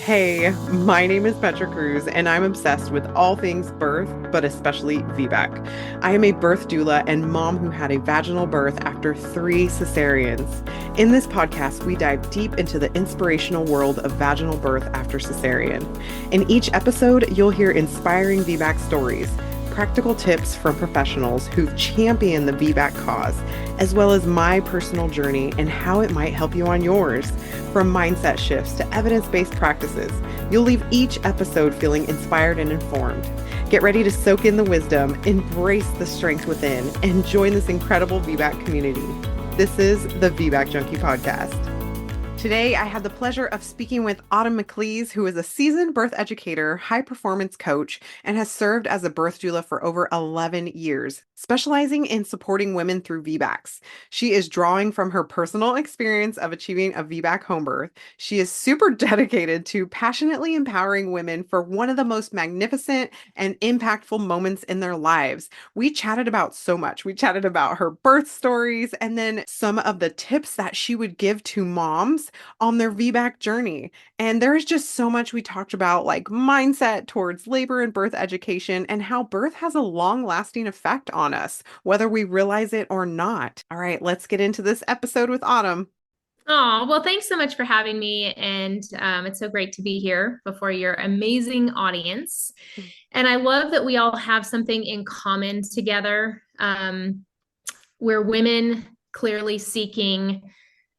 Hey, my name is Petra and I'm obsessed with all things birth, but especially VBAC. I am a birth doula and mom who had a vaginal birth after 3 cesareans. In this podcast, we dive deep into the inspirational world of vaginal birth after cesarean. In each episode, you'll hear inspiring VBAC stories, practical tips from professionals who've championed the VBAC cause, as well as my personal journey and how it might help you on yours. From mindset shifts to evidence-based practices, you'll leave each episode feeling inspired and informed. Get ready to soak in the wisdom, embrace the strength within, and join this incredible VBAC community. This is the VBAC Junkie Podcast. Today, I had the pleasure of speaking with Autumn McLees, who is a seasoned birth educator, high-performance coach, and has served as a birth doula for over 11 years, specializing in supporting women through VBACs. She is drawing from her personal experience of achieving a VBAC home birth. She is super dedicated to passionately empowering women for one of the most magnificent and impactful moments in their lives. We chatted about so much. We chatted about her birth stories and then some of the tips that she would give to moms on their VBAC journey. And there's just so much we talked about, like mindset towards labor and birth education and how birth has a long-lasting effect on us, whether we realize it or not. All right, let's get into this episode with Autumn. Oh, well, thanks so much for having me. And it's so great to be here before your amazing audience. And I love that we all have something in common together. We're women clearly seeking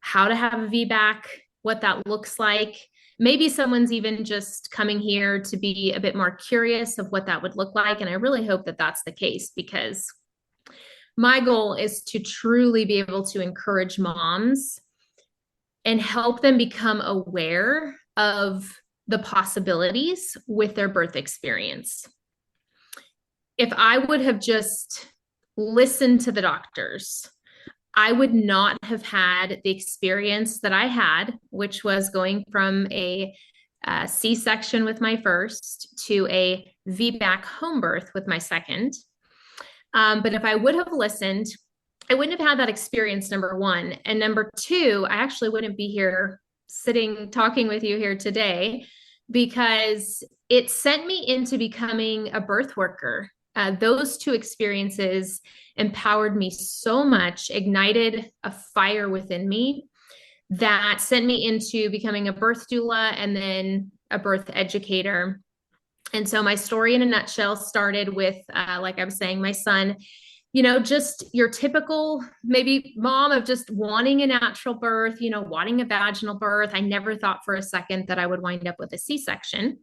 how to have a VBAC, what that looks like. Maybe someone's even just coming here to be a bit more curious of what that would look like. And I really hope that that's the case, because my goal is to truly be able to encourage moms and help them become aware of the possibilities with their birth experience. If I would have just listened to the doctors, I would not have had the experience that I had, which was going from a C-section with my first to a VBAC home birth with my second. But if I would have listened, I wouldn't have had that experience, number one. And number two, I actually wouldn't be here sitting talking with you here today, because it sent me into becoming a birth worker. Those two experiences empowered me so much, ignited a fire within me that sent me into becoming a birth doula and then a birth educator. And so my story in a nutshell started with, like I was saying, my son, just your typical maybe mom of just wanting a natural birth, wanting a vaginal birth. I never thought for a second that I would wind up with a C-section.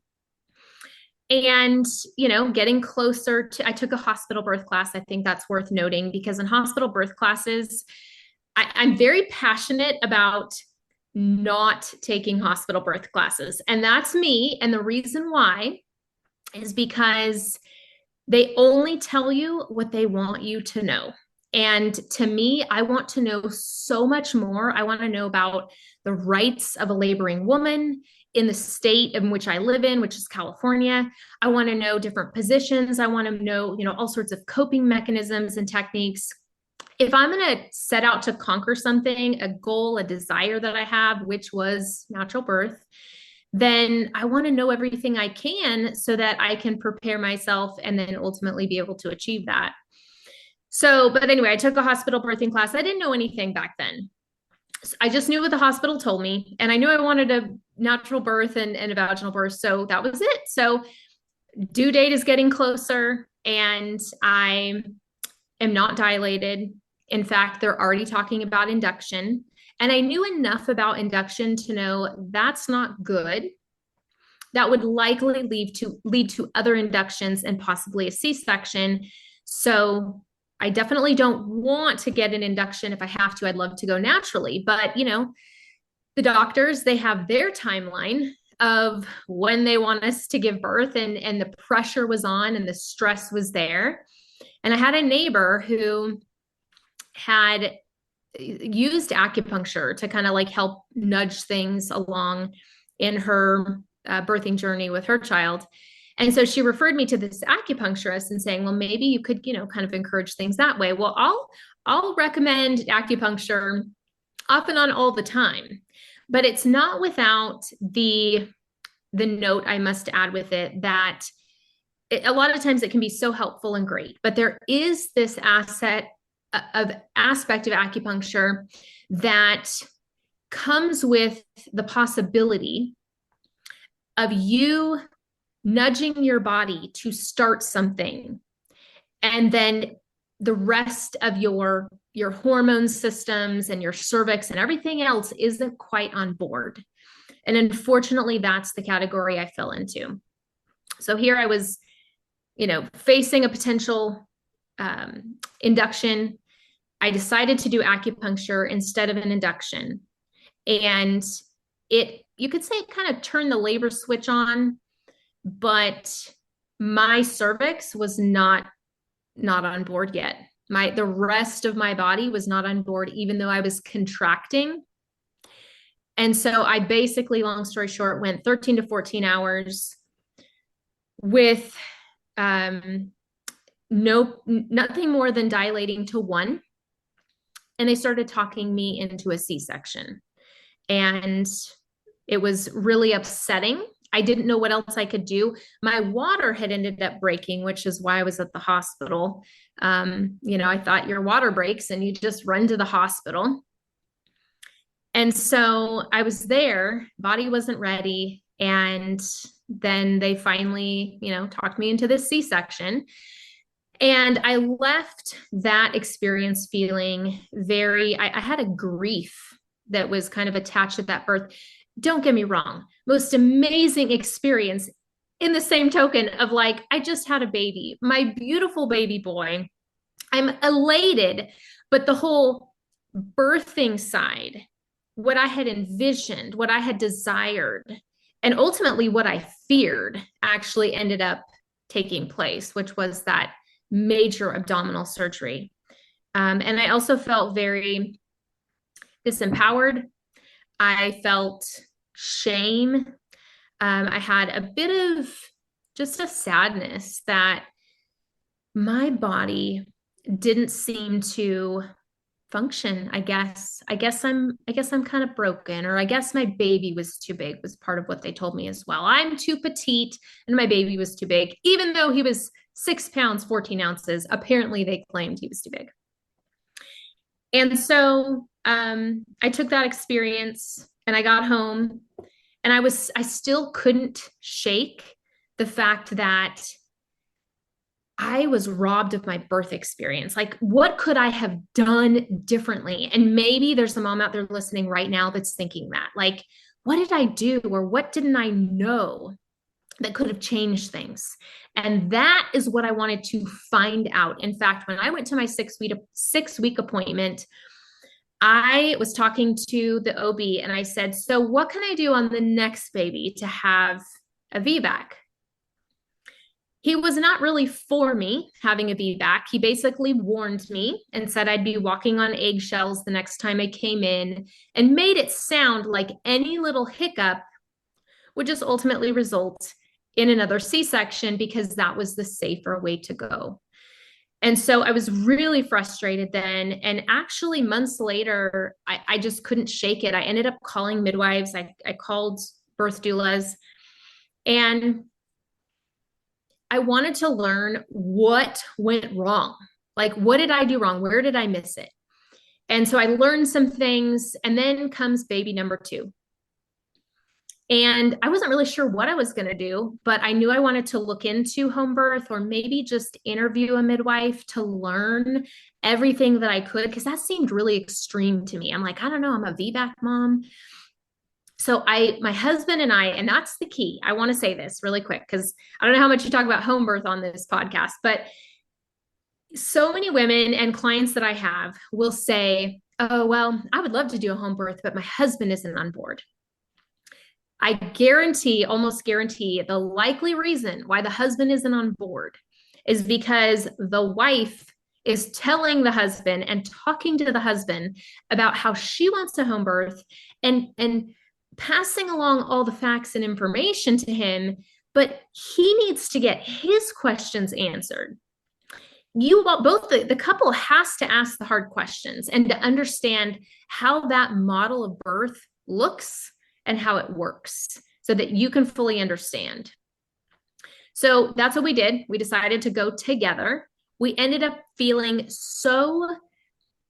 And, getting closer to, I took a hospital birth class. I think that's worth noting, because in hospital birth classes, I'm very passionate about not taking hospital birth classes. And that's me. And the reason why is because they only tell you what they want you to know. And to me, I want to know so much more. I want to know about the rights of a laboring woman in the state in which I live in, which is California. I want to know different positions. I want to know, all sorts of coping mechanisms and techniques. If I'm going to set out to conquer something, a goal, a desire that I have, which was natural birth, then I want to know everything I can so that I can prepare myself and then ultimately be able to achieve that. So, but anyway, I took a hospital birthing class. I didn't know anything back then. I just knew what the hospital told me, and I knew I wanted a natural birth and a vaginal birth. So that was it. So due date is getting closer and I am not dilated. In fact, they're already talking about induction. And I knew enough about induction to know that's not good. That would likely lead to other inductions and possibly a C-section. So I definitely don't want to get an induction. If I have to, I'd love to go naturally. But, the doctors, they have their timeline of when they want us to give birth, and the pressure was on and the stress was there. And I had a neighbor who had used acupuncture to kind of like help nudge things along in her birthing journey with her child. And so she referred me to this acupuncturist and saying, well, maybe you could, kind of encourage things that way. Well, I'll recommend acupuncture off and on all the time, but it's not without the the note I must add with it that a lot of times it can be so helpful and great, but there is this aspect of acupuncture that comes with the possibility of you nudging your body to start something, and then the rest of your hormone systems and your cervix and everything else isn't quite on board. And unfortunately, that's the category I fell into. So here I was, facing a potential induction. I decided to do acupuncture instead of an induction. And you could say it kind of turned the labor switch on, but my cervix was not on board yet. The rest of my body was not on board, even though I was contracting. And so I basically, long story short, went 13 to 14 hours with nothing more than dilating to 1. And they started talking me into a C-section. And it was really upsetting. I didn't know what else I could do. My water had ended up breaking, which is why I was at the hospital. I thought your water breaks and you just run to the hospital. And so I was there, body wasn't ready. And then they finally, talked me into this C-section. And I left that experience feeling I had a grief that was kind of attached to that birth. Don't get me wrong, most amazing experience in the same token of like, I just had a baby, my beautiful baby boy. I'm elated, but the whole birthing side, what I had envisioned, what I had desired, and ultimately what I feared actually ended up taking place, which was that major abdominal surgery. And I also felt very disempowered. I felt shame. I had a bit of just a sadness that my body didn't seem to function. I guess I'm kind of broken, or I guess my baby was too big, was part of what they told me as well. I'm too petite and my baby was too big, even though he was 6 pounds, 14 ounces. Apparently they claimed he was too big. And so I took that experience and I got home, and I still couldn't shake the fact that I was robbed of my birth experience. Like, what could I have done differently? And maybe there's a mom out there listening right now that's thinking that, like, what did I do, or what didn't I know that could have changed things? And that is what I wanted to find out. In fact, when I went to my 6-week appointment, I was talking to the OB and I said, so what can I do on the next baby to have a VBAC? He was not really for me having a VBAC. He basically warned me and said I'd be walking on eggshells the next time I came in, and made it sound like any little hiccup would just ultimately result in another C-section, because that was the safer way to go. And so I was really frustrated then. And actually months later, I just couldn't shake it. I ended up calling midwives. I called birth doulas, and I wanted to learn what went wrong. Like, what did I do wrong? Where did I miss it? And so I learned some things, and then comes baby number 2. And I wasn't really sure what I was going to do, but I knew I wanted to look into home birth, or maybe just interview a midwife to learn everything that I could, because that seemed really extreme to me. I'm like, I don't know, I'm a VBAC mom. So my husband and I, and that's the key. I want to say this really quick, because I don't know how much you talk about home birth on this podcast, but so many women and clients that I have will say, oh, well, I would love to do a home birth, but my husband isn't on board. I almost guarantee the likely reason why the husband isn't on board is because the wife is telling the husband and talking to the husband about how she wants a home birth, and passing along all the facts and information to him, but he needs to get his questions answered. The couple has to ask the hard questions and to understand how that model of birth looks and how it works. so that you can fully understand. So that's what we did. We decided to go together. We ended up feeling so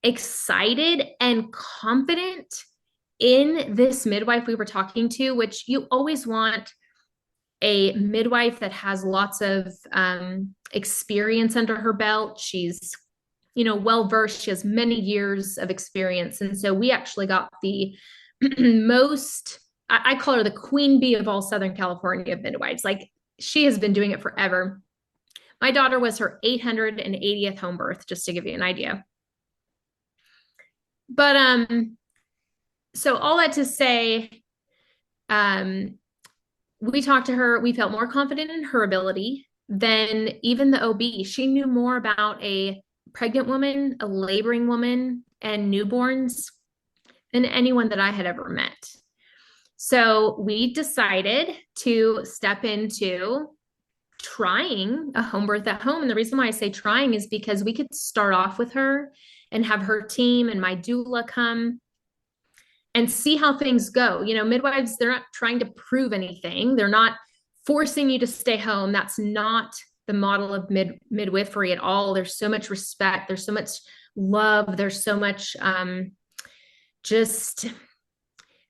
excited and confident in this midwife we were talking to, which you always want a midwife that has lots of experience under her belt. She's, well-versed. She has many years of experience. And so we actually got the most, I call her the queen bee of all Southern California midwives. Like, she has been doing it forever. My daughter was her 880th home birth, just to give you an idea. But so all that to say, we talked to her. We felt more confident in her ability than even the OB. She knew more about a pregnant woman, a laboring woman, and newborns than anyone that I had ever met. So we decided to step into trying a home birth at home. And the reason why I say trying is because we could start off with her and have her team and my doula come and see how things go. Midwives, they're not trying to prove anything. They're not forcing you to stay home. That's not the model of midwifery at all. There's so much respect. There's so much love. There's so much just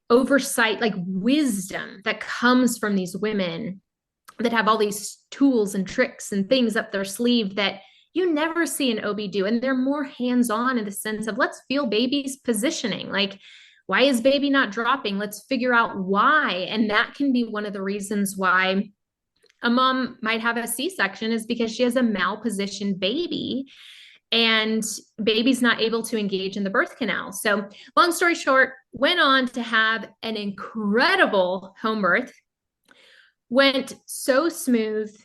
oversight, like wisdom that comes from these women that have all these tools and tricks and things up their sleeve that you never see an OB do. And they're more hands-on in the sense of, let's feel baby's positioning. Like, why is baby not dropping? Let's figure out why. And that can be one of the reasons why a mom might have a C-section, is because she has a malpositioned baby and baby's not able to engage in the birth canal. So long story short, went on to have an incredible home birth. Went so smooth,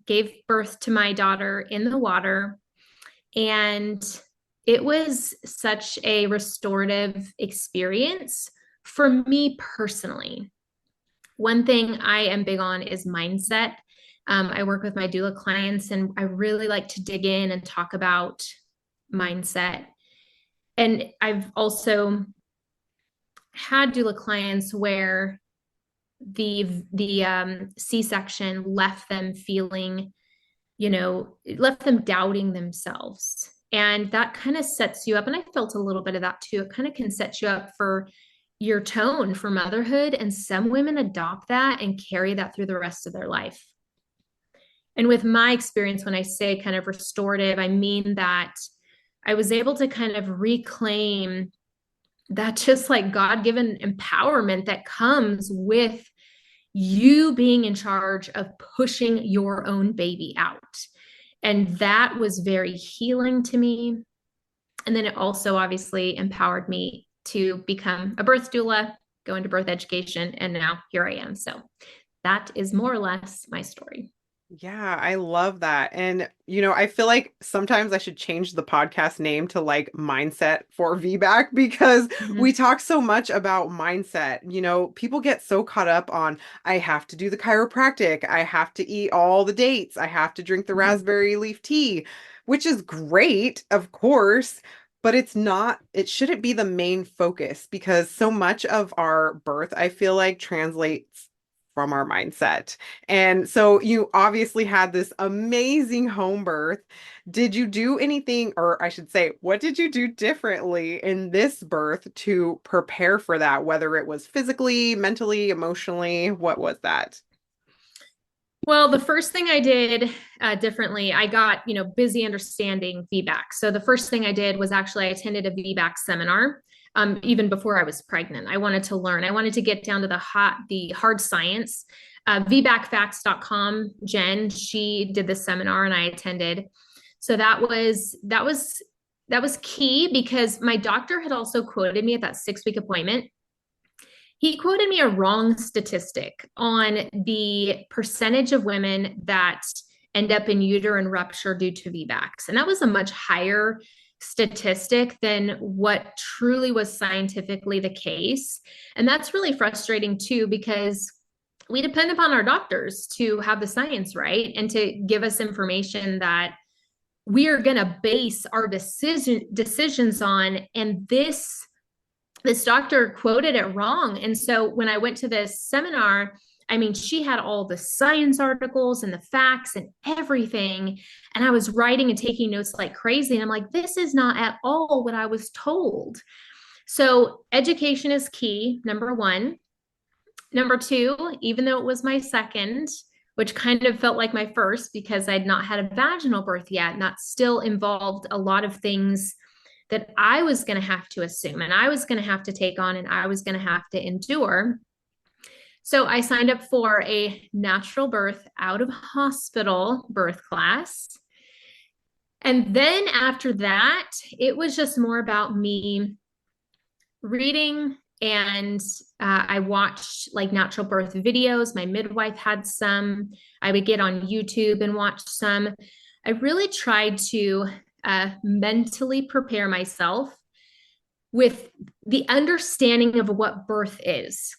gave birth to my daughter in the water. And it was such a restorative experience for me personally. One thing I am big on is mindset. I work with my doula clients, and I really like to dig in and talk about mindset. And I've also had doula clients where the C-section left them feeling, left them doubting themselves. And that kind of sets you up. And I felt a little bit of that too. It kind of can set you up for your tone for motherhood. And some women adopt that and carry that through the rest of their life. And with my experience, when I say kind of restorative, I mean that I was able to kind of reclaim that just like God-given empowerment that comes with you being in charge of pushing your own baby out. And that was very healing to me. And then it also obviously empowered me to become a birth doula, go into birth education, and now here I am. So that is more or less my story. Yeah, I love that. And, I feel like sometimes I should change the podcast name to like Mindset for VBAC, because we talk so much about mindset. People get so caught up on, I have to do the chiropractic, I have to eat all the dates, I have to drink the raspberry leaf tea, which is great, of course. But it shouldn't be the main focus, because so much of our birth, I feel like, translates from our mindset. And so you obviously had this amazing home birth. Did you do anything, or I should say, what did you do differently in this birth to prepare for that, whether it was physically, mentally, emotionally? What was that? Well, the first thing I did differently, I got, busy understanding VBAC. So the first thing I did was actually I attended a VBAC seminar. Even before I was pregnant, I wanted to learn. I wanted to get down to the hard science. VBACfacts.com, Jen, she did this seminar and I attended. So that was key, because my doctor had also quoted me at that 6-week appointment. He quoted me a wrong statistic on the percentage of women that end up in uterine rupture due to VBACs. And that was a much higher statistic than what truly was scientifically the case. And that's really frustrating too, because we depend upon our doctors to have the science right and to give us information that we are going to base our decisions on. And this this doctor quoted it wrong. And so when I went to this seminar, I mean, she had all the science articles and the facts and everything. And I was writing and taking notes like crazy. And I'm like, this is not at all what I was told. So education is key, number one. Number two, even though it was my second, which kind of felt like my first because I'd not had a vaginal birth yet, and that still involved a lot of things that I was going to have to assume and I was going to have to take on and I was going to have to endure. So I signed up for a natural birth out of hospital birth class. And then after that, it was just more about me reading, and I watched like natural birth videos. My midwife had some. I would get on YouTube and watch some. I really tried to mentally prepare myself with the understanding of what birth is.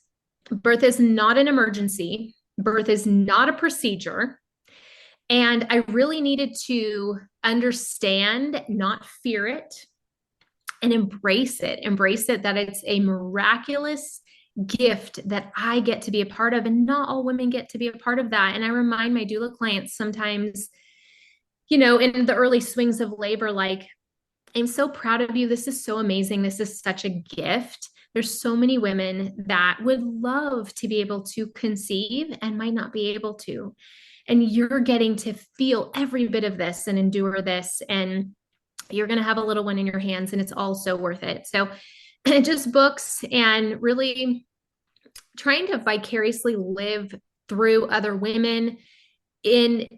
Birth is not an emergency. Birth is not a procedure. And I really needed to understand, not fear it, and embrace it that it's a miraculous gift that I get to be a part of, and not all women get to be a part of that. And I remind my doula clients sometimes, you know, in the early swings of labor, like, I'm so proud of you. This is so amazing. This is such a gift. There's so many women that would love to be able to conceive and might not be able to. And you're getting to feel every bit of this and endure this. And you're going to have a little one in your hands, and it's all so worth it. So just books and really trying to vicariously live through other women in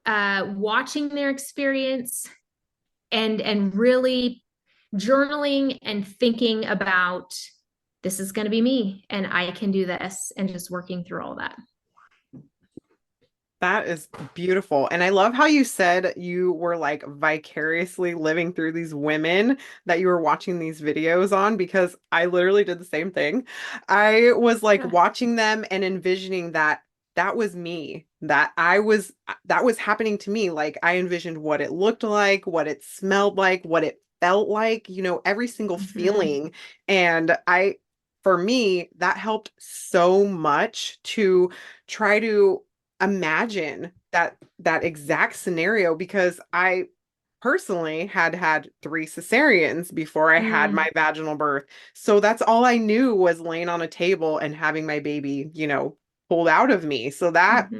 watching their experience, and really journaling and thinking about, this is going to be me and I can do this, and just working through all that. That is beautiful. And I love how you said you were like vicariously living through these women that you were watching these videos on, because I literally did the same thing. I was like watching them and envisioning that that was me, that was happening to me. Like I envisioned what it looked like, what it smelled like, what it felt like, you know, every single feeling. And for me, that helped so much to try to imagine that exact scenario, because I personally had 3 cesareans before I had my vaginal birth. So that's all I knew, was laying on a table and having my baby, you know, pulled out of me. So that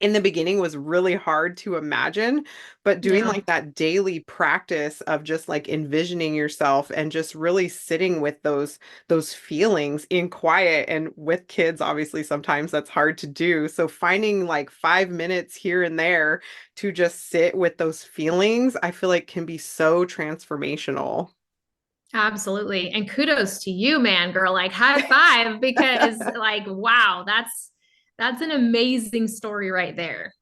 in the beginning was really hard to imagine, but doing like that daily practice of just like envisioning yourself and just really sitting with those feelings in quiet. And with kids, obviously sometimes that's hard to do. So finding like 5 minutes here and there to just sit with those feelings, I feel like can be so transformational. Absolutely. And kudos to you, man, girl, like high five, because like, wow, that's an amazing story right there.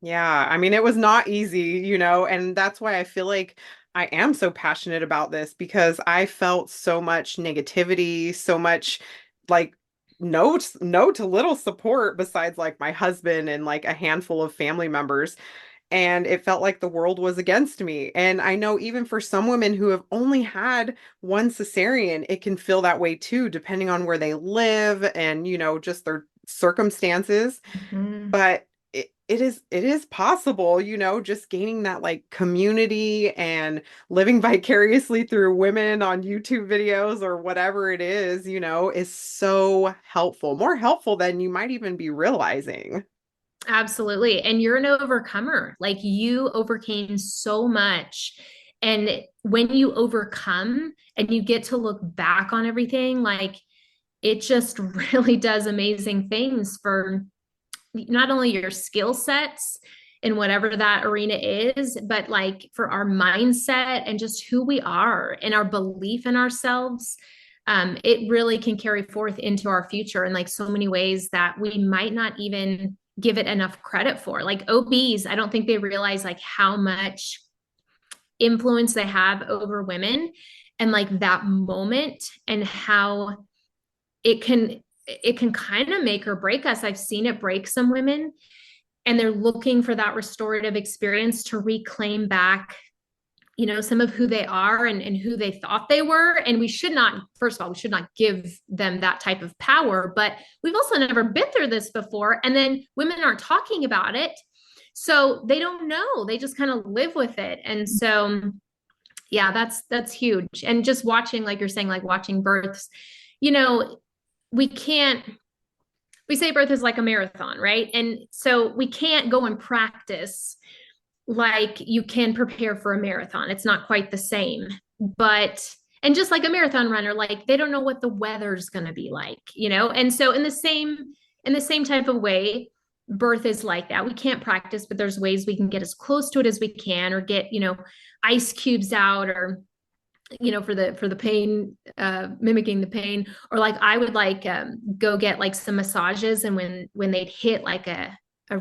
Yeah, I mean, it was not easy, you know, and that's why I feel like I am so passionate about this, because I felt so much negativity, so much like no to little support besides like my husband and like a handful of family members. And it felt like the world was against me. And I know even for some women who have only had one cesarean, it can feel that way too, depending on where they live and, you know, just their circumstances. But it is possible, you know, just gaining that like community and living vicariously through women on YouTube videos or whatever it is, you know, is so helpful, more helpful than you might even be realizing. Absolutely. And you're an overcomer. Like you overcame so much. And when you overcome and you get to look back on everything, like it just really does amazing things for not only your skill sets in whatever that arena is, but like for our mindset and just who we are and our belief in ourselves. It really can carry forth into our future in like so many ways that we might not even give it enough credit for. Like OBs, I don't think they realize like how much influence they have over women, and like that moment, and how it can kind of make or break us. I've seen it break some women, and they're looking for that restorative experience to reclaim back some of who they are and who they thought they were. And we should not, first of all, we should not give them that type of power, but we've also never been through this before. And then women aren't talking about it. So they don't know, they just kind of live with it. And so, yeah, that's huge. And just watching, like you're saying, like watching births, we can't, we say birth is like a marathon, right? And so we can't go and practice like you can prepare for a marathon. It's not quite the same, but, and just like a marathon runner, like they don't know what the weather's going to be like, And so in the same type of way, birth is like that. We can't practice, but there's ways we can get as close to it as we can, or get, ice cubes out, or for the pain, mimicking the pain, or like I would like go get like some massages, and when they'd hit like a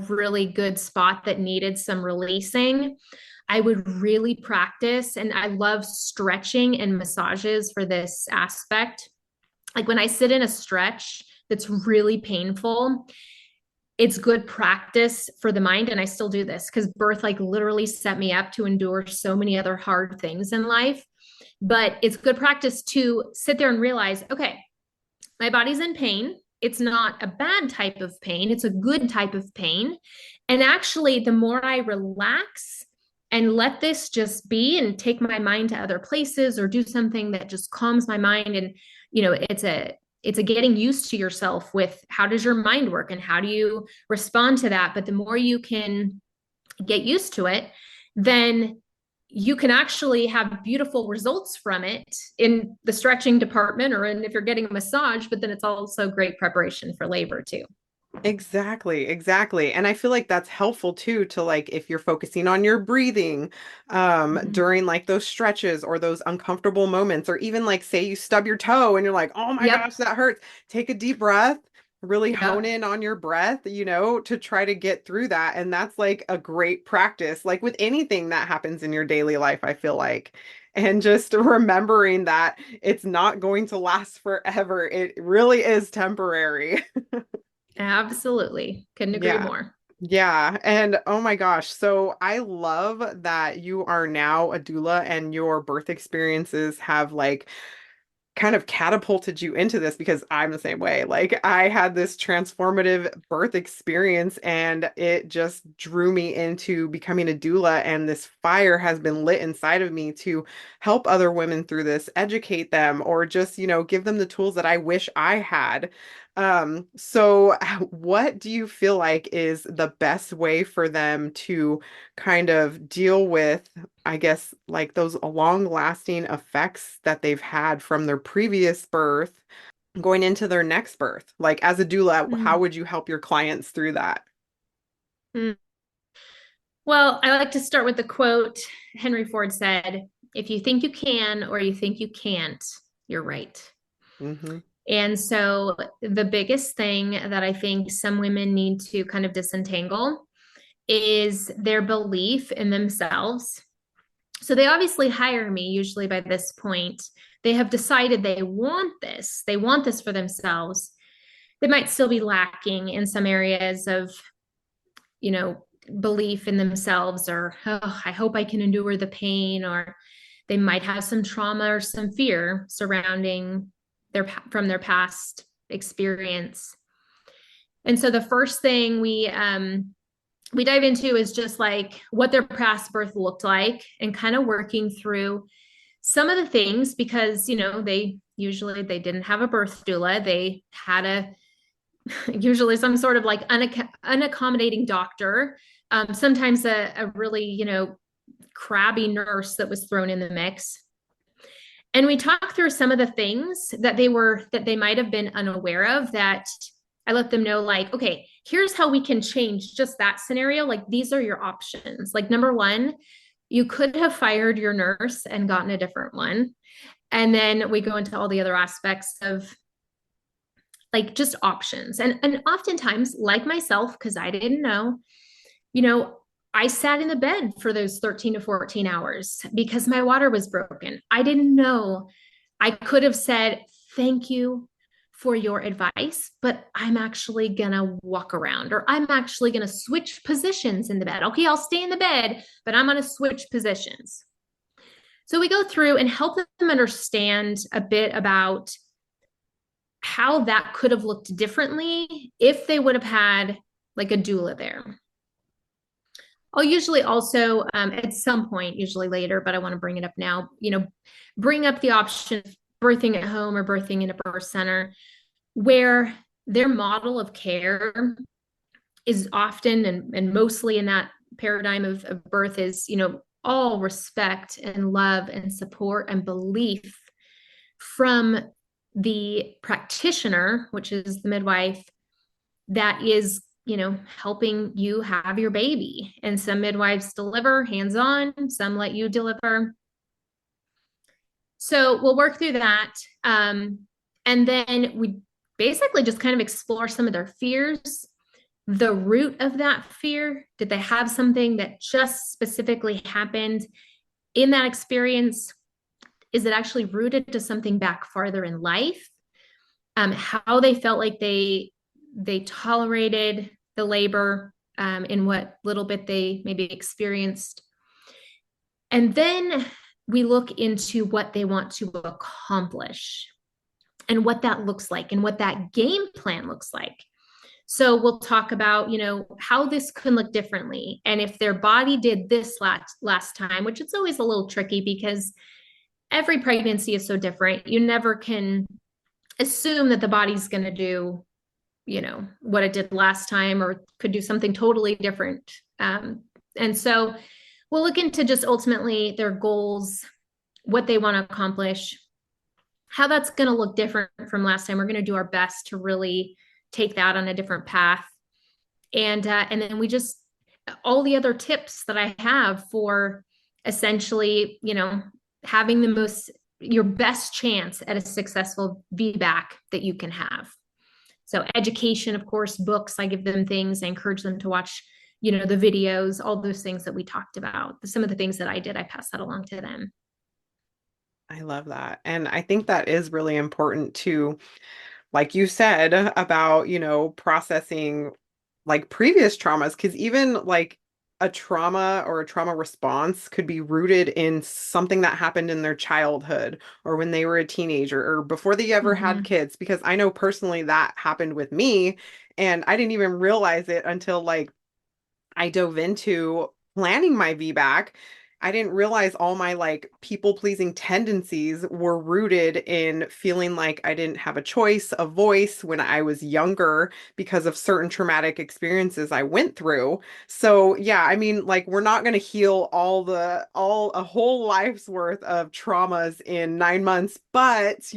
really good spot that needed some releasing, I would really practice. And I love stretching and massages for this aspect. Like when I sit in a stretch that's really painful, it's good practice for the mind. And I still do this because birth like literally set me up to endure so many other hard things in life. But it's good practice to sit there and realize, okay, my body's in pain. It's not a bad type of pain. It's a good type of pain. And actually, the more I relax and let this just be and take my mind to other places, or do something that just calms my mind. And, it's a getting used to yourself with how does your mind work and how do you respond to that. But the more you can get used to it, then you can actually have beautiful results from it in the stretching department, or if you're getting a massage, but then it's also great preparation for labor too. Exactly. And I feel like that's helpful too, to like if you're focusing on your breathing Mhm. during like those stretches or those uncomfortable moments, or even like say you stub your toe and you're like, oh my Yep. gosh, that hurts. Take a deep breath, really hone Yep. in on your breath, to try to get through that. And that's like a great practice, like with anything that happens in your daily life, I feel like. And just remembering that it's not going to last forever. It really is temporary. Absolutely. Couldn't agree Yeah. more. Yeah. And oh my gosh. So I love that you are now a doula and your birth experiences have like kind of catapulted you into this, because I'm the same way. Like I had this transformative birth experience and it just drew me into becoming a doula, and this fire has been lit inside of me to help other women through this, educate them, or just, give them the tools that I wish I had. So what do you feel like is the best way for them to kind of deal with, I guess, like those long-lasting effects that they've had from their previous birth going into their next birth? Like as a doula, how Mm. would you help your clients through that? Mm. Well, I like to start with the quote Henry Ford said, if you think you can or you think you can't, you're right. Hmm. And so the biggest thing that I think some women need to kind of disentangle is their belief in themselves. So they obviously hire me usually by this point. They have decided they want this. They want this for themselves. They might still be lacking in some areas of, you know, belief in themselves, or, oh, I hope I can endure the pain, or they might have some trauma or some fear surrounding from their past experience. And so the first thing we dive into is just like what their past birth looked like, and kind of working through some of the things, because they didn't have a birth doula. They had usually some sort of like unaccommodating doctor, sometimes a really crabby nurse that was thrown in the mix. And we talk through some of the things that they might have been unaware of, that I let them know, like, okay, here's how we can change just that scenario. Like, these are your options. Like, number one, you could have fired your nurse and gotten a different one. And then we go into all the other aspects of like just options. And oftentimes, like myself, because I didn't know, you know, I sat in the bed for those 13 to 14 hours because my water was broken. I didn't know. I could have said, thank you for your advice, but I'm actually going to walk around, or I'm actually going to switch positions in the bed. Okay, I'll stay in the bed, but I'm going to switch positions. So we go through and help them understand a bit about how that could have looked differently if they would have had like a doula there. I'll usually also, at some point, usually later, but I want to bring it up now, bring up the option of birthing at home or birthing in a birth center, where their model of care is often and mostly in that paradigm of birth is, all respect and love and support and belief from the practitioner, which is the midwife, that is helping you have your baby. And some midwives deliver hands-on, some let you deliver. So we'll work through that. And then we basically just kind of explore some of their fears, the root of that fear. Did they have something that just specifically happened in that experience? Is it actually rooted to something back farther in life? How they felt like they tolerated the labor in what little bit they maybe experienced. And then we look into what they want to accomplish and what that looks like and what that game plan looks like. So we'll talk about, how this can look differently. And if their body did this last time, which it's always a little tricky because every pregnancy is so different. You never can assume that the body's going to do what it did last time or could do something totally different. And so we'll look into just ultimately their goals, what they want to accomplish, how that's going to look different from last time. We're going to do our best to really take that on a different path. And then we just, all the other tips that I have for essentially, having your best chance at a successful VBAC that you can have. So education, of course, books, I give them things, I encourage them to watch, the videos, all those things that we talked about. Some of the things that I did, I pass that along to them. I love that. And I think that is really important to, like you said, about, processing like previous traumas, because even like a trauma or a trauma response could be rooted in something that happened in their childhood or when they were a teenager or before they ever had kids. Because I know personally that happened with me and I didn't even realize it until like I dove into planning my VBAC. I didn't realize all my like people pleasing tendencies were rooted in feeling like I didn't have a choice, a voice when I was younger because of certain traumatic experiences I went through. So yeah, I mean, like we're not going to heal a whole life's worth of traumas in 9 months, but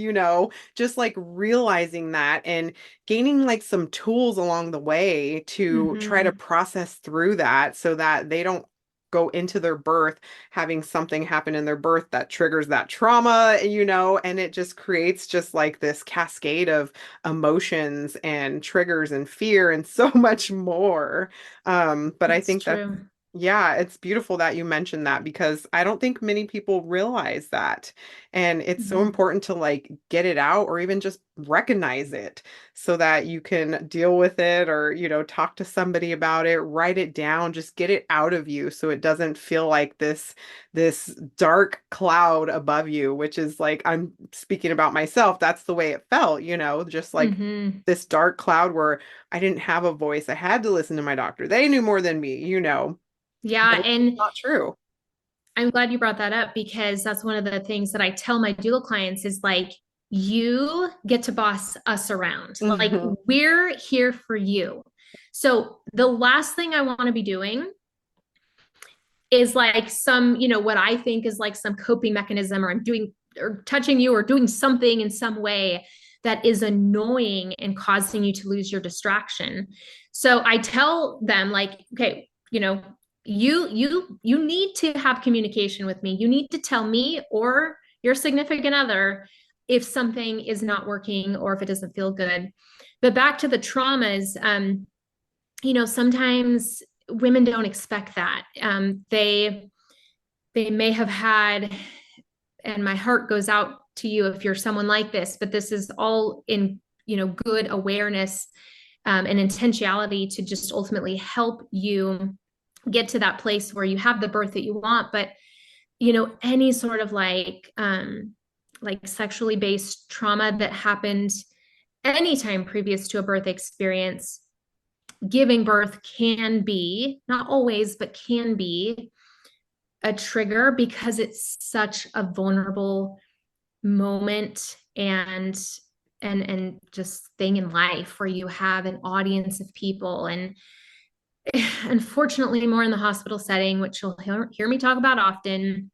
just like realizing that and gaining like some tools along the way to try to process through that so that they don't go into their birth having something happen in their birth that triggers that trauma, and it just creates just like this cascade of emotions and triggers and fear and so much more. But I think that, yeah, it's beautiful that you mentioned that because I don't think many people realize that. And it's so important to like get it out or even just recognize it so that you can deal with it or, talk to somebody about it, write it down, just get it out of you so it doesn't feel like this dark cloud above you, which is like, I'm speaking about myself. That's the way it felt, just like this dark cloud where I didn't have a voice. I had to listen to my doctor. They knew more than me, Yeah. But and it's not true. I'm glad you brought that up because that's one of the things that I tell my doula clients is like, you get to boss us around. Like we're here for you. So the last thing I want to be doing is like some, what I think is like some coping mechanism or I'm doing or touching you or doing something in some way that is annoying and causing you to lose your distraction. So I tell them like, okay, you need to have communication with me. You need to tell me or your significant other if something is not working or if it doesn't feel good. But back to the traumas, sometimes women don't expect that. They may have had, and my heart goes out to you if you're someone like this, but this is all in, good awareness and intentionality to just ultimately help you get to that place where you have the birth that you want. But, any sort of like sexually based trauma that happened anytime previous to a birth experience, giving birth can be, not always, but can be a trigger because it's such a vulnerable moment and just thing in life where you have an audience of people. And unfortunately, more in the hospital setting, which you'll hear me talk about often,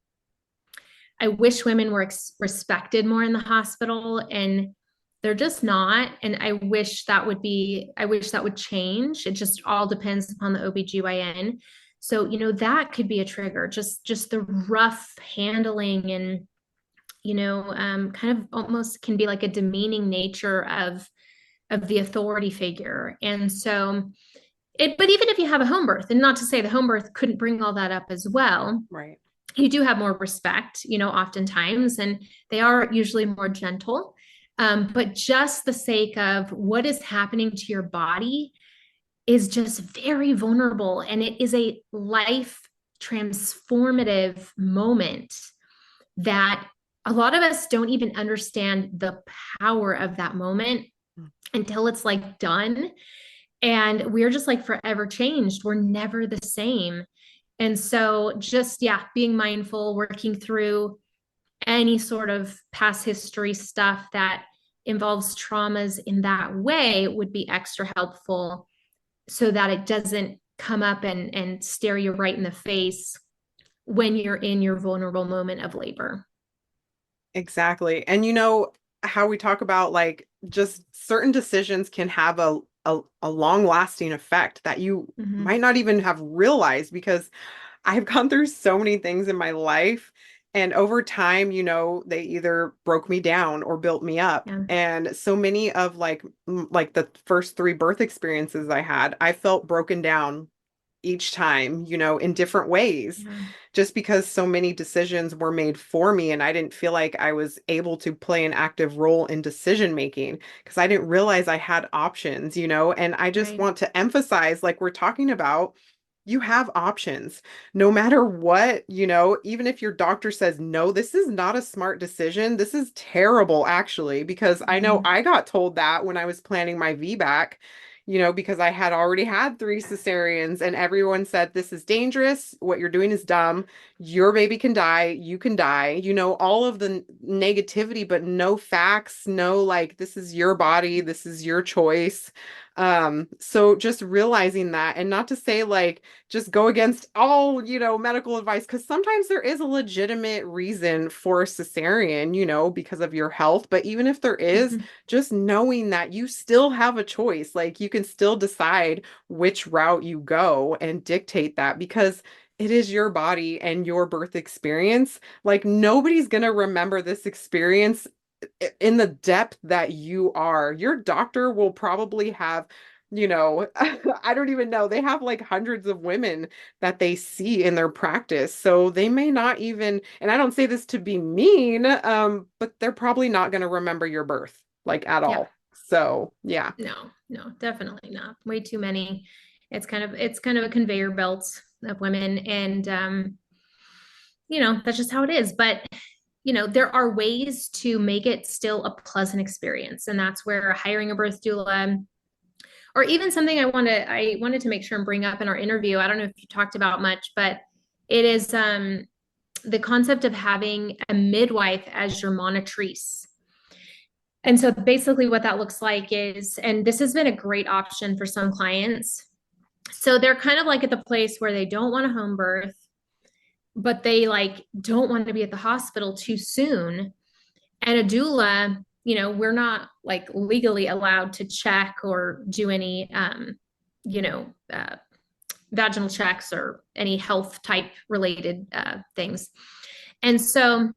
I wish women were respected more in the hospital, and they're just not. And I wish that would change. It just all depends upon the OBGYN. So, that could be a trigger, just the rough handling and, kind of almost can be like a demeaning nature of the authority figure. And so but even if you have a home birth, and not to say the home birth couldn't bring all that up as well, Right. you do have more respect, oftentimes, and they are usually more gentle. But just the sake of what is happening to your body is just very vulnerable. And it is a life transformative moment that a lot of us don't even understand the power of that moment until it's like done. And we're just like forever changed. We're never the same. And so just, being mindful, working through any sort of past history stuff that involves traumas in that way would be extra helpful so that it doesn't come up and stare you right in the face when you're in your vulnerable moment of labor. Exactly. And how we talk about like just certain decisions can have a long lasting effect that you might not even have realized, because I've gone through so many things in my life, and over time, they either broke me down or built me up. Yeah. And so many of like the first three birth experiences I had, I felt broken down each time, in different ways, just because so many decisions were made for me and I didn't feel like I was able to play an active role in decision making because I didn't realize I had options, and I just want to emphasize, like we're talking about, you have options no matter what, even if your doctor says, no, this is not a smart decision. This is terrible, actually, because I know I got told that when I was planning my VBAC, because I had already had three cesareans and everyone said, this is dangerous. What you're doing is dumb. Your baby can die. You can die, all of the negativity, but no facts, no, like, this is your body. This is your choice. So just realizing that, and not to say like, just go against all, medical advice, because sometimes there is a legitimate reason for a cesarean, because of your health. But even if there is, just knowing that you still have a choice, like you can still decide which route you go and dictate that, because it is your body and your birth experience. Like nobody's going to remember this experience in the depth that you are. Your doctor will probably have, I don't even know. They have like hundreds of women that they see in their practice. So they may not even, and I don't say this to be mean, but they're probably not going to remember your birth like at all. So yeah. No, definitely not. Way too many. It's kind of a conveyor belt of women, and that's just how it is. But there are ways to make it still a pleasant experience, and that's where hiring a birth doula, or even something I wanted to make sure and bring up in our interview. I don't know if you talked about much, but it is the concept of having a midwife as your monitrice. And so basically what that looks like is, and this has been a great option for some clients. So they're kind of like at the place where they don't want a home birth, but they like don't want to be at the hospital too soon. And a doula, we're not like legally allowed to check or do any, vaginal checks or any health type related things. And so,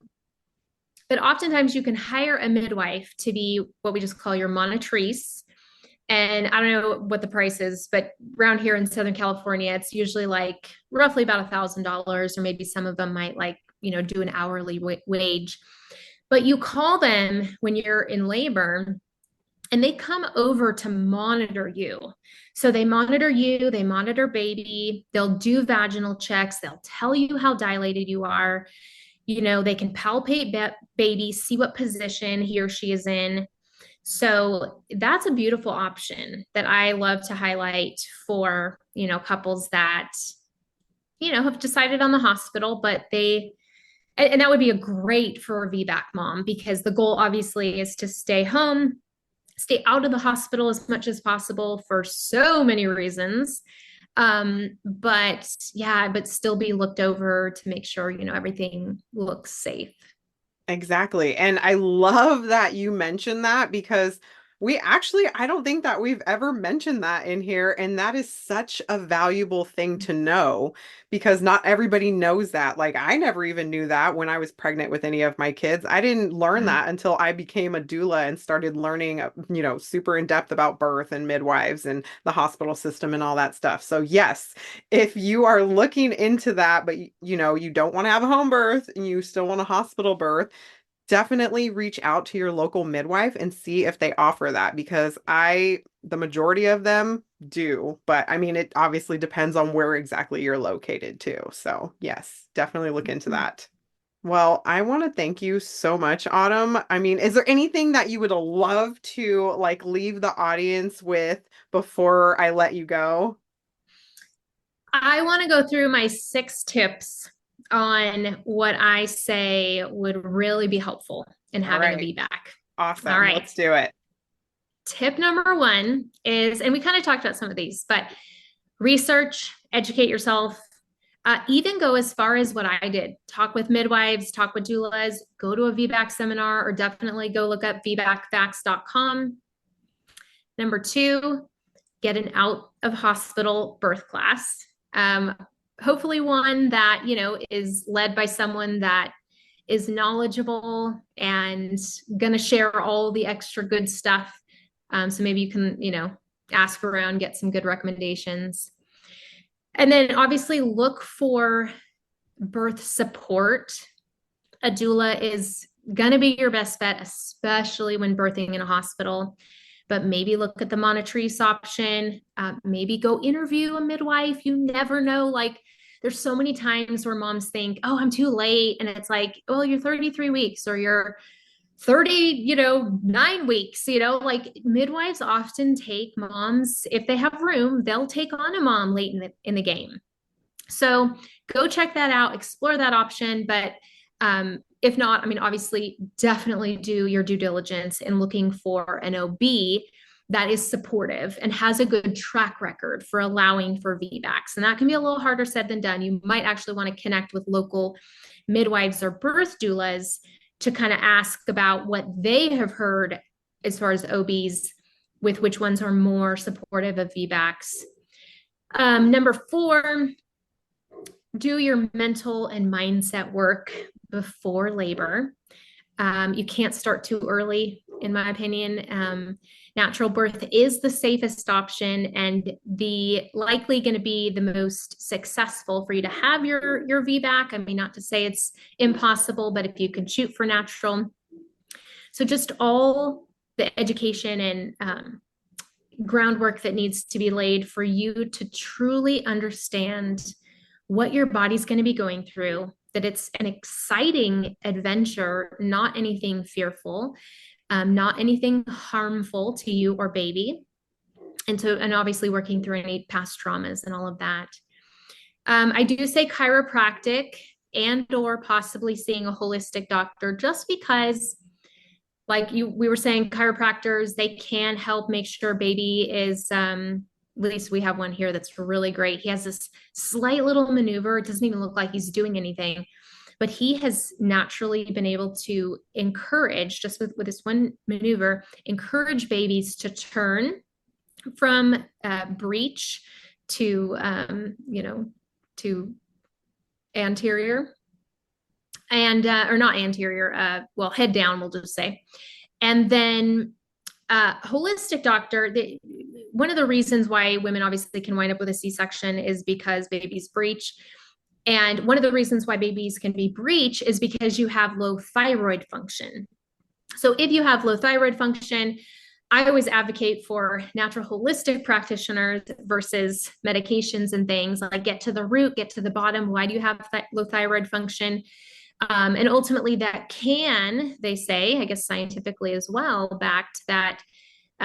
but oftentimes you can hire a midwife to be what we just call your monitrice. And I don't know what the price is, but around here in Southern California, it's usually like roughly about $1,000, or maybe some of them might do an hourly wage. But you call them when you're in labor and they come over to monitor you. So they monitor you, they monitor baby, they'll do vaginal checks, they'll tell you how dilated you are. They can palpate baby, see what position he or she is in. So that's a beautiful option that I love to highlight for, couples that, have decided on the hospital, but and that would be a great for a VBAC mom, because the goal obviously is to stay home, stay out of the hospital as much as possible for so many reasons. But still be looked over to make sure, everything looks safe. Exactly. And I love that you mentioned that, because I don't think that we've ever mentioned that in here. And that is such a valuable thing to know, because not everybody knows that. Like, I never even knew that when I was pregnant with any of my kids. I didn't learn that until I became a doula and started learning, super in depth about birth and midwives and the hospital system and all that stuff. So yes, if you are looking into that, but you don't want to have a home birth and you still want a hospital birth, definitely reach out to your local midwife and see if they offer that, because the majority of them do. But I mean, it obviously depends on where exactly you're located too. So yes, definitely look into that. Well, I want to thank you so much, Autumn. I mean, is there anything that you would love to like leave the audience with before I let you go? I want to go through my 6 tips on what I say would really be helpful in All having a right. VBAC. All Awesome. right. Let's do it. Tip number 1 is, and we kind of talked about some of these, but research, educate yourself, even go as far as what I did. Talk with midwives, talk with doulas, go to a VBAC seminar, or definitely go look up vbacfacts.com. Number 2, get an out of hospital birth class. Hopefully one that, is led by someone that is knowledgeable and going to share all the extra good stuff. So maybe you can, ask around, get some good recommendations. And then obviously look for birth support. A doula is going to be your best bet, especially when birthing in a hospital. But maybe look at the monitrice option. Maybe go interview a midwife. You never know. Like, there's so many times where moms think, oh, I'm too late. And it's like, well, you're 33 weeks or you're 9 weeks, like midwives often take moms, if they have room, they'll take on a mom late in the game. So go check that out, explore that option. But if not, I mean, obviously, definitely do your due diligence in looking for an OB that is supportive and has a good track record for allowing for VBACs. And that can be a little harder said than done. You might actually want to connect with local midwives or birth doulas to kind of ask about what they have heard as far as OBs, with which ones are more supportive of VBACs. Number 4, do your mental and mindset work before labor. You can't start too early, in my opinion. Natural birth is the safest option and the likely going to be the most successful for you to have your VBAC. I mean, not to say it's impossible, but if you can shoot for natural. So just all the education and groundwork that needs to be laid for you to truly understand what your body's going to be going through, that it's an exciting adventure, not anything fearful, not anything harmful to you or baby. And obviously working through any past traumas and all of that. I do say chiropractic and or possibly seeing a holistic doctor, just because, like we were saying, chiropractors, they can help make sure baby is, at least we have one here that's really great. He has this slight little maneuver. It doesn't even look like he's doing anything, but he has naturally been able to encourage, just with this one maneuver, encourage babies to turn from breech to, to anterior and, or not anterior, well, head down, we'll just say. And then holistic doctor, one of the reasons why women obviously can wind up with a C-section is because babies breech. And one of the reasons why babies can be breech is because you have low thyroid function. So if you have low thyroid function, I always advocate for natural holistic practitioners versus medications and things, like get to the root, get to the bottom. Why do you have low thyroid function? And ultimately that can, they say, I guess scientifically as well, backed that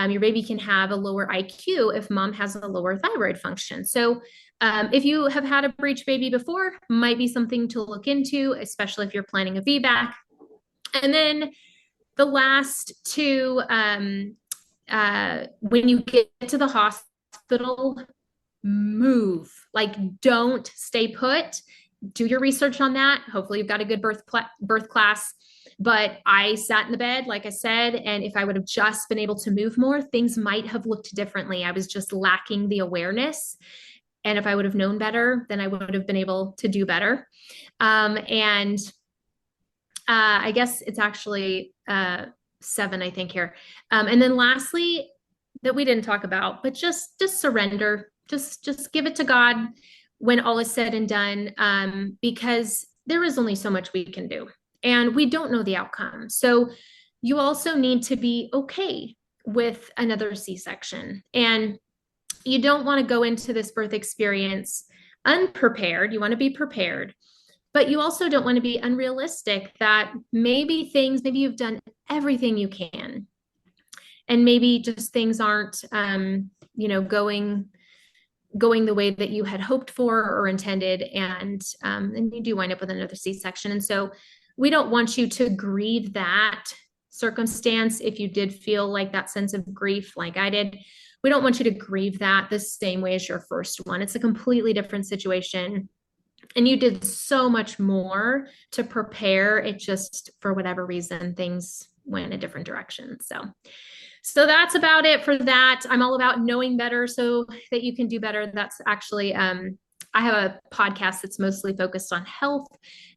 your baby can have a lower IQ if mom has a lower thyroid function. So if you have had a breech baby before, might be something to look into, especially if you're planning a VBAC. And then the last two, when you get to the hospital, move. Like, don't stay put. Do your research on that. Hopefully you've got a good birth class. But I sat in the bed, like I said, and if I would have just been able to move more, things might have looked differently. I was just lacking the awareness. And if I would have known better, then I would have been able to do better. I guess it's actually 7, I think, here. And then lastly, that we didn't talk about, but just surrender. Just give it to God when all is said and done, because there is only so much we can do. And we don't know the outcome. So you also need to be okay with another C-section. And you don't want to go into this birth experience unprepared. You want to be prepared. But you also don't want to be unrealistic that maybe you've done everything you can. And maybe just things aren't, going the way that you had hoped for or intended. And you do wind up with another C-section. And so we don't want you to grieve that circumstance. If you did feel like that sense of grief, like I did, we don't want you to grieve that the same way as your first one. It's a completely different situation. And you did so much more to prepare. It just, for whatever reason, things went a different direction. So that's about it for that. I'm all about knowing better so that you can do better. That's actually, I have a podcast that's mostly focused on health.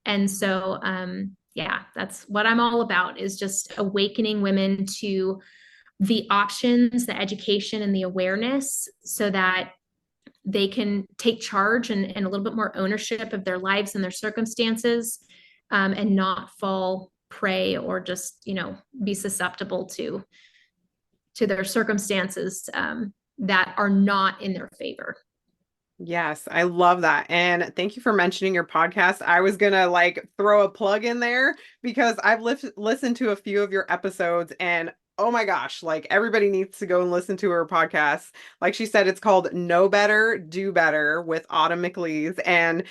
And so, that's what I'm all about, is just awakening women to the options, the education, and the awareness so that they can take charge and a little bit more ownership of their lives and their circumstances, and not fall prey or just, be susceptible to their circumstances that are not in their favor. Yes, I love that. And thank you for mentioning your podcast. I was going to throw a plug in there because I've listened to a few of your episodes, and oh my gosh, everybody needs to go and listen to her podcast. Like she said, it's called Know Better, Do Better with Autumn McLees. And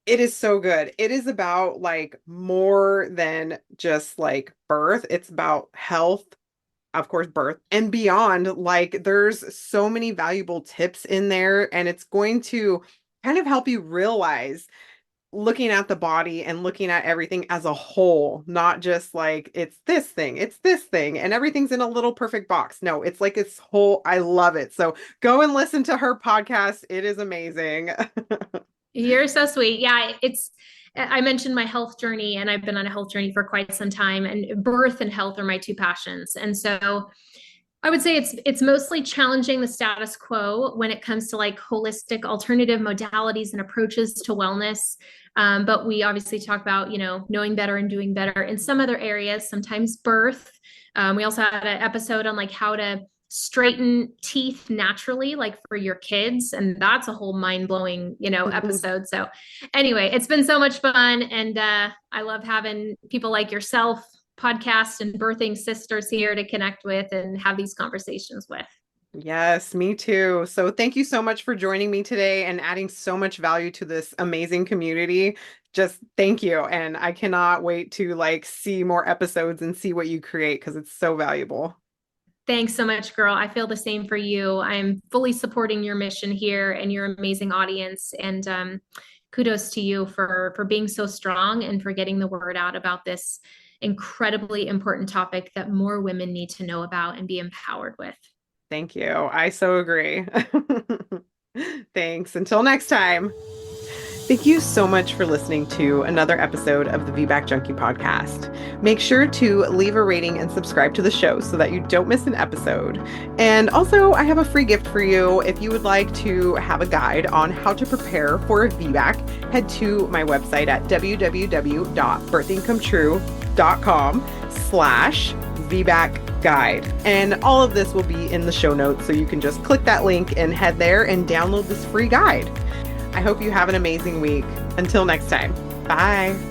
it is so good. It is about more than just birth. It's about health, of course, birth and beyond. There's so many valuable tips in there, and it's going to kind of help you realize, looking at the body and looking at everything as a whole, not just it's this thing, and everything's in a little perfect box. No, it's it's whole. I love it. So go and listen to her podcast. It is amazing. You're so sweet. Yeah, I mentioned my health journey, and I've been on a health journey for quite some time, and birth and health are my two passions. And so I would say it's mostly challenging the status quo when it comes to holistic alternative modalities and approaches to wellness. But we obviously talk about, knowing better and doing better in some other areas, sometimes birth. We also had an episode on how to straighten teeth naturally, for your kids. And that's a whole mind-blowing, episode. So anyway, it's been so much fun. And I love having people like yourself, podcast and birthing sisters here to connect with and have these conversations with. Yes, me too. So thank you so much for joining me today and adding so much value to this amazing community. Just thank you. And I cannot wait to see more episodes and see what you create, because it's so valuable. Thanks so much, girl. I feel the same for you. I'm fully supporting your mission here and your amazing audience. And kudos to you for being so strong and for getting the word out about this incredibly important topic that more women need to know about and be empowered with. Thank you. I so agree. Thanks. Until next time. Thank you so much for listening to another episode of the VBAC Junkie podcast. Make sure to leave a rating and subscribe to the show so that you don't miss an episode. And also, I have a free gift for you. If you would like to have a guide on how to prepare for a VBAC, head to my website at www.birthingcometru.com/VBAC guide. And all of this will be in the show notes, so you can just click that link and head there and download this free guide. I hope you have an amazing week. Until next time. Bye.